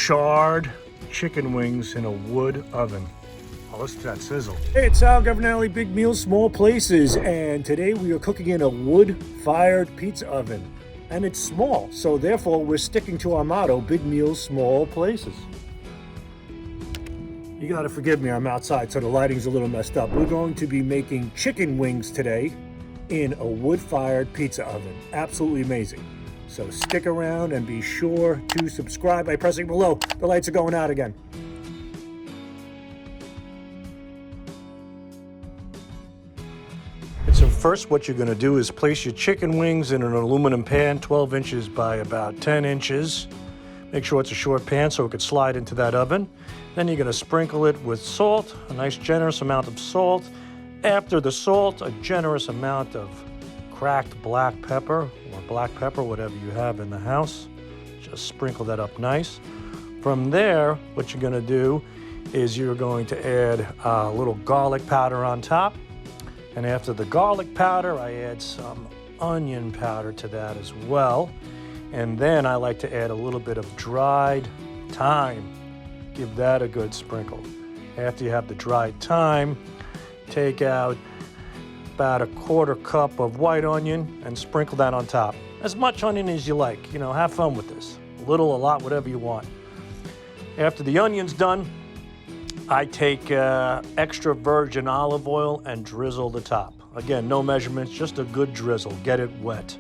charred chicken wings in a wood oven. Oh, listen to that sizzle. Hey, it's Sal Governale, Big Meals, Small Places, and today we are cooking in a wood-fired pizza oven. And it's small, so therefore we're sticking to our motto, Big Meals, Small Places. You gotta forgive me, I'm outside, so the lighting's a little messed up. We're going to be making chicken wings today in a wood-fired pizza oven. Absolutely amazing. So stick around and be sure to subscribe by pressing below. The lights are going out again. So first what you're gonna do is place your chicken wings in an aluminum pan, 12 inches by about 10 inches. Make sure it's a short pan so it could slide into that oven. Then you're gonna sprinkle it with salt, a nice generous amount of salt. After the salt, a generous amount of cracked black pepper, or black pepper, whatever you have in the house. Just sprinkle that up nice. From there, what you're gonna do is you're going to add a little garlic powder on top. And after the garlic powder, I add some onion powder to that as well. And then I like to add a little bit of dried thyme. Give that a good sprinkle. After you have the dried thyme, take out about a quarter cup of white onion and sprinkle that on top. As much onion as you like. You know, have fun with this. A little, a lot, whatever you want. After the onion's done, I take extra virgin olive oil and drizzle the top. Again, no measurements, just a good drizzle. Get it wet.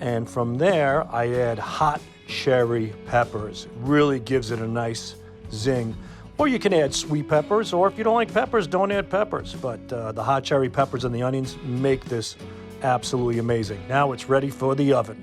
And from there, I add hot cherry peppers. It really gives it a nice zing. Or you can add sweet peppers, or if you don't like peppers, don't add peppers. But the hot cherry peppers and the onions make this absolutely amazing. Now it's ready for the oven.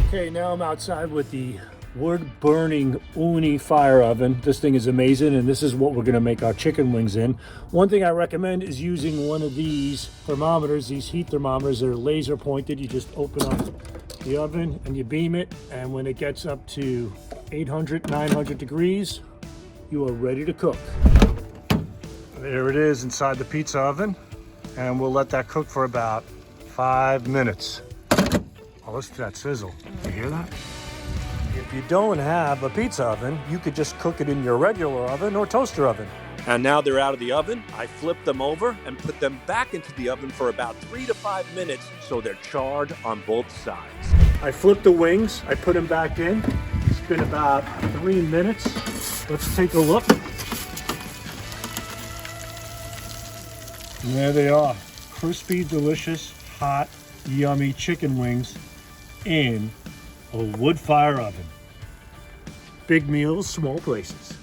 Okay, now I'm outside with the wood-burning Ooni fire oven. This thing is amazing, and this is what we're gonna make our chicken wings in. One thing I recommend is using one of these thermometers, these heat thermometers. They're laser pointed. You just open up the oven and you beam it, and when it gets up to 800, 900 degrees, you are ready to cook. There it is inside the pizza oven, and we'll let that cook for about 5 minutes. Oh, listen to that sizzle. You hear that? If you don't have a pizza oven, you could just cook it in your regular oven or toaster oven. And now they're out of the oven. I flip them over and put them back into the oven for about 3 to 5 minutes so they're charred on both sides. I flipped the wings, I put them back in. It's been about 3 minutes. Let's take a look. And there they are. Crispy, delicious, hot, yummy chicken wings in a wood fire oven. Big Meals, Small Places.